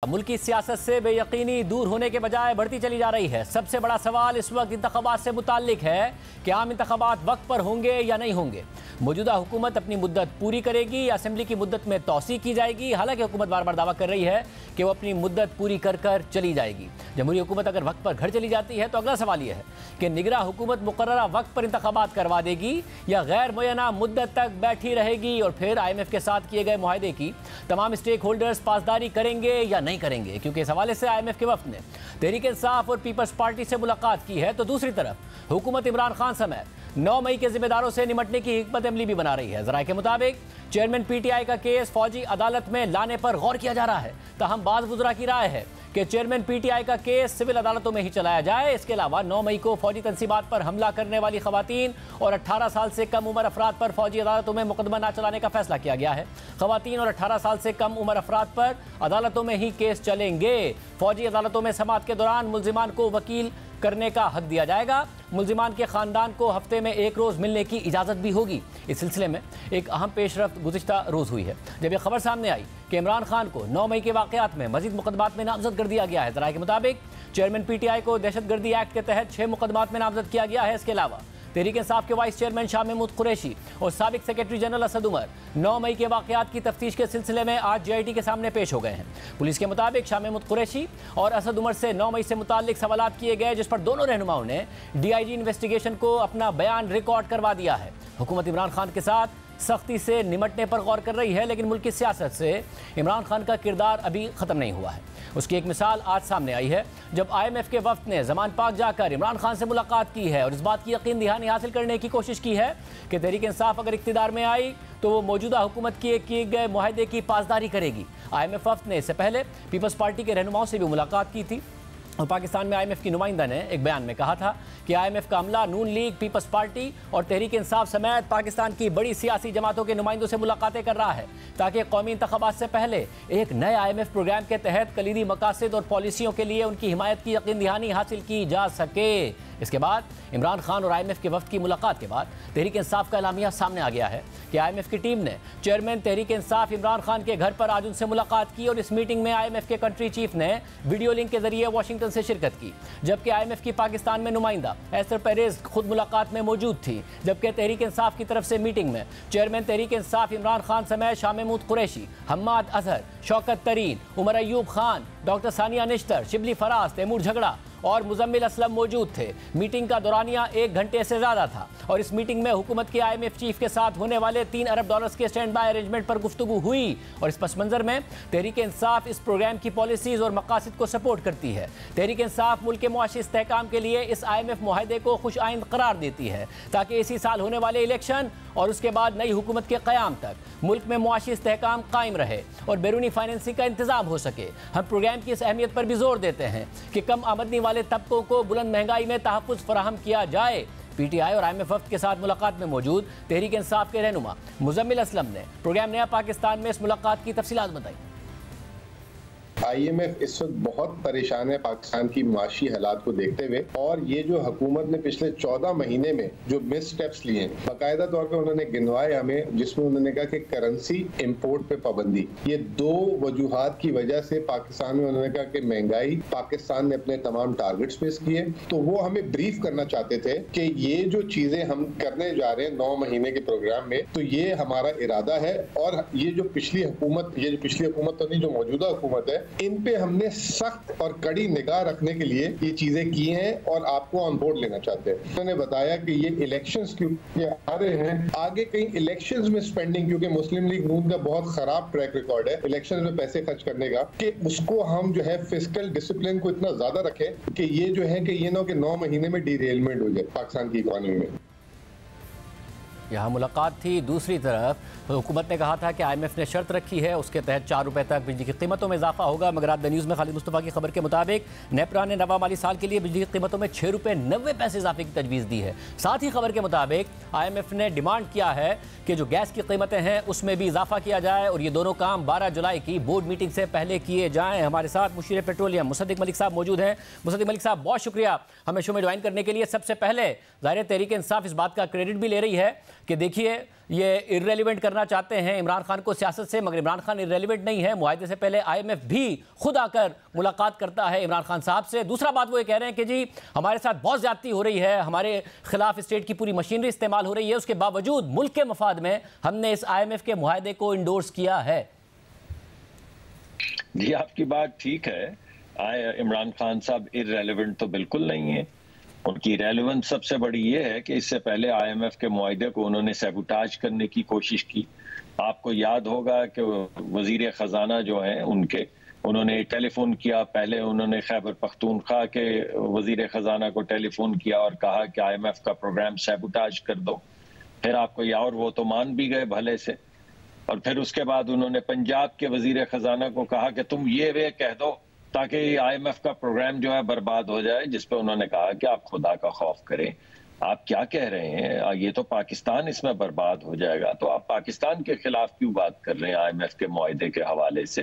मुल्की सियासत से बेयकीनी दूर होने के बजाय बढ़ती चली जा रही है। सबसे बड़ा सवाल इस वक्त इंतखाबात से मुताल्लिक है कि आम इंतखाबात वक्त पर होंगे या नहीं होंगे। मौजूदा हुकूमत अपनी मुद्दत पूरी करेगी या असेंबली की मुद्दत में तौसी की जाएगी। हालांकि हुकूमत बार बार दावा कर रही है कि वो अपनी मुद्दत पूरी कर कर चली जाएगी। जमहूरी हुकूमत अगर वक्त पर घर चली जाती है तो अगला सवाल यह है कि निगरां हुकूमत मुकर्ररा वक्त पर इंतखाबात करवा देगी या गैर मुय्यना मुद्दत तक बैठी रहेगी और फिर IMF के साथ किए गए मुआहदे की तमाम स्टेक होल्डर्स पासदारी करेंगे या नहीं करेंगे। क्योंकि इस हवाले से IMF के वफ्द ने तहरीक इंसाफ और पीपल्स पार्टी से मुलाकात की है तो दूसरी तरफ हुकूमत इमरान खान समेत 9 मई के जिम्मेदारों से निपटने की हिकमत अमली भी बना रही है। जराये के मुताबिक चेयरमैन PTI का केस फौजी अदालत में लाने पर गौर किया जा रहा है। तहम बाज़ वुज़रा की राय है कि चेयरमैन PTI का केस सिविल अदालतों में ही चलाया जाए। इसके अलावा 9 मई को फौजी तंसीबात पर हमला करने वाली खवातीन और 18 साल से कम उम्र अफराद पर फौजी अदालतों में मुकदमा न चलाने का फैसला किया गया है। खवातीन और 18 साल से कम उम्र अफराद पर अदालतों में ही केस चलेंगे। फौजी अदालतों में समाअत के दौरान मुल्जिमान को वकील करने का हक दिया जाएगा। मुल्जिमान के खानदान को हफ्ते में एक रोज़ मिलने की इजाज़त भी होगी। इस सिलसिले में एक अहम पेशरफ्त गुज़िश्ता रोज़ हुई है जब यह खबर सामने आई कि इमरान खान को 9 मई के वाक़यात में मज़ीद मुकदमात में नामज़द कर दिया गया है। ज़राए के मुताबिक चेयरमैन PTI को दहशतगर्दी एक्ट के तहत 6 मुकदमात में नामज़द किया गया है। इसके अलावा तहरीक इंसाफ के वाइस चेयरमैन शाह महमूद कुरैशी और साबिक सेक्रेटरी जनरल असद उमर 9 मई के वाक़यात की तफ्तीश के सिलसिले में आज JIT के सामने पेश हो गए हैं। पुलिस के मुताबिक शाह महमूद कुरैशी और असद उमर से 9 मई से मुताल्लिक सवालात किए गए जिस पर दोनों रहनुमाओं ने DIG इन्वेस्टिगेशन को अपना बयान रिकॉर्ड करवा दिया है। हुकूमत इमरान खान के साथ सख्ती से निमटने पर गौर कर रही है लेकिन मुल्क की सियासत से इमरान खान का किरदार अभी ख़त्म नहीं हुआ है। उसकी एक मिसाल आज सामने आई है जब IMF के वफ्द ने ज़मान पाक जाकर इमरान खान से मुलाकात की है और इस बात की यकीन दहानी हासिल करने की कोशिश की है कि तहरीक इंसाफ अगर इक़्तिदार में आई तो वो मौजूदा हुकूमत के किए गए मुआहदे की पासदारी करेगी। IMF वफ्द ने इससे पहले पीपल्स पार्टी के रहनुमाओं से भी मुलाकात की थी और पाकिस्तान में IMF की नुमाइंदा ने एक बयान में कहा था कि IMF का अमला नून लीग, पीपल्स पार्टी और तहरीक इंसाफ समेत पाकिस्तान की बड़ी सियासी जमातों के नुमाइंदों से मुलाकातें कर रहा है ताकि कौमी इंतखाबात से पहले एक नए IMF प्रोग्राम के तहत कलीदी मकासद और पॉलिसियों के लिए उनकी हिमायत की यकीन दहानी हासिल की जा सके। इसके बाद इमरान खान और IMF के वफ्द की मुलाकात के बाद तहरीक इंसाफ का एलामिया सामने आ गया है कि IMF की टीम ने चेयरमैन तहरीक इंसाफ इमरान खान के घर पर आज उनसे मुलाकात की और इस मीटिंग में IMF के कंट्री चीफ ने वीडियो लिंक के जरिए वाशिंगटन से शिरकत की। जबकि IMF की पाकिस्तान में नुमाइंदा एस्थर पेरेज खुद मुलाकात में मौजूद थी। जबकि तहरीक इंसाफ की तरफ से मीटिंग में चेयरमैन तहरीक इंसाफ इमरान खान समेत शाह महमूद कुरैशी, हम्माद अजहर, शौकत तरीन, उमर अयूब खान, डॉक्टर सानिया निश्तर, शिबली फराज, तैमूर झगड़ा और मुजम्मिल असलम मौजूद थे। मीटिंग का दौरानिया 1 घंटे से ज़्यादा था और इस मीटिंग में हुकूमत के IMF चीफ के साथ होने वाले $3 अरब के स्टैंड बाय अरेंजमेंट पर गुफ्तगू हुई और इस पस मंज़र में तहरीक इंसाफ इस प्रोग्राम की पॉलिसीज़ और मकासद को सपोर्ट करती है। तहरीक इंसाफ मुल्क के मुआशी इस्तेहकाम के लिए इस IMF मुआहदे को खुश आइंद करार देती है ताकि इसी साल होने वाले इलेक्शन और उसके बाद नई हुकूमत के क़याम तक मुल्क में मुआशी इस्तेहकाम कायम रहे और बैरूनी फाइनेंसिंग का इंतज़ाम हो सके। हम प्रोग्राम की इस अहमियत पर भी जोर देते हैं कि कम आमदनी वाले तबकों को बुलंद महंगाई में तहफ़्फ़ुज़ फराहम किया जाए। PTI और IMF वफ्द के साथ मुलाकात में मौजूद तहरीक इंसाफ के रहनुमा मुजम्मिल असलम ने प्रोग्राम नया पाकिस्तान में इस मुलाकात की तफसीलात बताई। IMF इस वक्त बहुत परेशान है पाकिस्तान की माशी हालात को देखते हुए और ये जो हुकूमत ने पिछले 14 महीने में जो मिस स्टेप्स लिए हैं बाकायदा तौर पे उन्होंने गिनवाए हमें, जिसमें उन्होंने कहा कि करेंसी इंपोर्ट पे पाबंदी, ये 2 वजूहात की वजह से पाकिस्तान में उन्होंने कहा कि महंगाई, पाकिस्तान ने अपने तमाम टारगेट्स पेश किए तो वो हमें ब्रीफ करना चाहते थे कि ये जो चीजें हम करने जा रहे हैं 9 महीने के प्रोग्राम में तो ये हमारा इरादा है और ये जो पिछली हुकूमत तो नहीं, जो मौजूदा हुकूमत है इन पे हमने सख्त और कड़ी निगाह रखने के लिए ये चीजें की हैं और आपको ऑन बोर्ड लेना चाहते हैं। उन्होंने बताया कि ये इलेक्शंस क्योंकि आ रहे हैं, आगे कहीं इलेक्शंस में स्पेंडिंग, क्योंकि मुस्लिम लीग नून का बहुत खराब ट्रैक रिकॉर्ड है इलेक्शंस में पैसे खर्च करने का, कि उसको हम जो है फिस्कल डिसिप्लिन को इतना ज्यादा रखें कि ये जो है कि ये ना कि 9 महीने में डीरेलमेंट हो जाए पाकिस्तान की इकोनॉमी में। यहाँ मुलाकात थी। दूसरी तरफ हुकूमत ने कहा था कि IMF ने शर्त रखी है उसके तहत 4 रुपये तक बिजली की कीमतों में इजाफा होगा, मगर आज द न्यूज़ में खालिद मुस्तफ़ा की खबर के मुताबिक नेपरा ने नवा माली साल के लिए बिजली की कीमतों में 6 रुपये 90 पैसे इजाफे की तजवीज़ दी है। साथ ही खबर के मुताबिक IMF ने डिमांड किया है कि जो गैस की कीमतें हैं उसमें भी इजाफा किया जाए और ये दोनों काम 12 जुलाई की बोर्ड मीटिंग से पहले किए जाएँ। हमारे साथ मुशीर पेट्रोलियम मुसद्दिक मलिक साहब मौजूद हैं। मुसद्दिक मलिक साहब, बहुत शुक्रिया हमें शो में ज्वाइन करने के लिए। सबसे पहले ज़ाहिर तहरीक इंसाफ इस बात का क्रेडिट भी ले रही है कि देखिए ये इररेलेवेंट करना चाहते हैं इमरान खान को सियासत से, मगर इमरान खान इररेलेवेंट नहीं है। मुआहदे से पहले IMF भी खुद आकर मुलाकात करता है इमरान खान साहब से। दूसरा बात वो ये कह रहे हैं कि जी हमारे साथ बहुत ज्यादती हो रही है, हमारे खिलाफ स्टेट की पूरी मशीनरी इस्तेमाल हो रही है, उसके बावजूद मुल्क के मफाद में हमने इस IMF के मुआहदे को इंडोर्स किया है। जी आपकी बात ठीक है। इमरान खान साहब इररेलेवेंट तो बिल्कुल नहीं है। उनकी रेलेवेंस सबसे बड़ी ये है कि इससे पहले IMF के मुआहदे को उन्होंने सैबोटाज करने की कोशिश की। आपको याद होगा कि वजीर खजाना जो हैं उन्होंने टेलीफोन किया। पहले उन्होंने खैबर पख्तूनख्वा के वजीर खजाना को टेलीफोन किया और कहा कि IMF का प्रोग्राम सैबोटाज कर दो। फिर आपको याद, और वो तो मान भी गए भले से। और फिर उसके बाद उन्होंने पंजाब के वजीर खजाना को कहा कि तुम ये वे कह दो ताकि IMF का प्रोग्राम जो है बर्बाद हो जाए, जिस पे उन्होंने कहा कि आप खुदा का खौफ करें। आप क्या कह रहे हैं, ये तो पाकिस्तान इसमें बर्बाद हो जाएगा, तो आप पाकिस्तान के खिलाफ क्यों बात कर रहे हैं IMF के मुआहदे के हवाले से?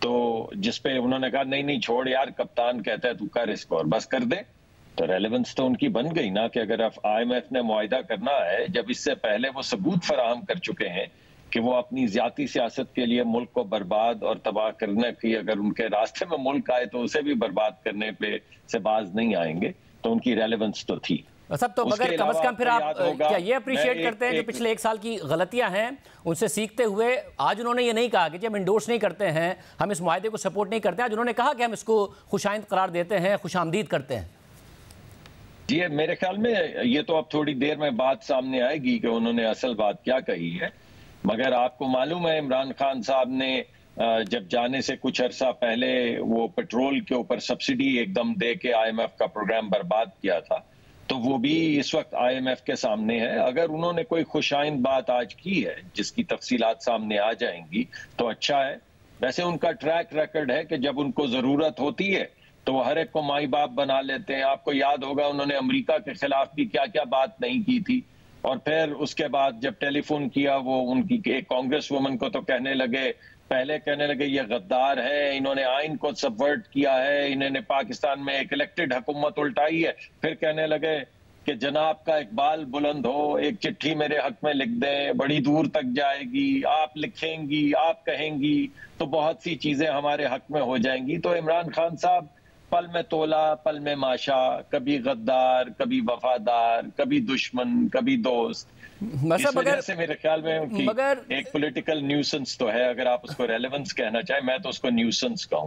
तो जिस पे उन्होंने कहा नहीं नहीं छोड़ यार, कप्तान कहता है तू कर इसको और बस कर दे। तो रेलेवेंस तो उनकी बन गई ना कि अगर IMF ने मुआहदा करना है, जब इससे पहले वो सबूत फराहम कर चुके हैं कि वो अपनी ज्यादा सियासत के लिए मुल्क को बर्बाद और तबाह करने की, अगर उनके रास्ते में मुल्क आए तो उसे भी बर्बाद करने पे से बाज नहीं आएंगे, तो उनकी रेलेवेंस तो थी सब। तो मगर कम से कम फिर आप क्या ये अप्रिशिएट करते हैं जो पिछले 1 साल की गलतियां हैं उनसे सीखते हुए आज उन्होंने ये नहीं कहा कि जी हम इंडोर्स नहीं करते हैं, हम इस मुआहदे को सपोर्ट नहीं करते। आज उन्होंने कहा कि हम इसको खुशाइंद करार देते हैं, खुशामदीद करते हैं। जी मेरे ख्याल में ये तो अब थोड़ी देर में बात सामने आएगी कि उन्होंने असल बात क्या कही है। मगर आपको मालूम है इमरान खान साहब ने जब जाने से कुछ अरसा पहले वो पेट्रोल के ऊपर सब्सिडी एकदम दे के IMF का प्रोग्राम बर्बाद किया था, तो वो भी इस वक्त IMF के सामने है। अगर उन्होंने कोई खुशाइंद बात आज की है जिसकी तफसीलात सामने आ जाएंगी तो अच्छा है। वैसे उनका ट्रैक रिकॉर्ड है कि जब उनको जरूरत होती है तो वो हर एक को माई बाप बना लेते हैं। आपको याद होगा उन्होंने अमेरिका के खिलाफ भी क्या क्या बात नहीं की थी। और फिर उसके बाद जब टेलीफोन किया वो उनकी एक कांग्रेस वुमन को तो कहने लगे, पहले कहने लगे ये गद्दार है, इन्होंने आइन को सबवर्ट किया है, इन्होंने पाकिस्तान में एक इलेक्टेड हुकूमत उल्टाई है। फिर कहने लगे कि जनाब का इकबाल बुलंद हो, एक चिट्ठी मेरे हक में लिख दें, बड़ी दूर तक जाएगी, आप लिखेंगी, आप कहेंगी तो बहुत सी चीजें हमारे हक में हो जाएंगी। तो इमरान खान साहब पल में तोला पल में माशा, कभी गद्दार, कभी वफादार, कभी दुश्मन, कभी दोस्त। इस वजह से मेरे ख्याल में उनकी एक पॉलिटिकल न्यूसेंस तो है। अगर आप उसको रेलेवेंस कहना चाहें, मैं तो उसको न्यूसेंस कहूँ।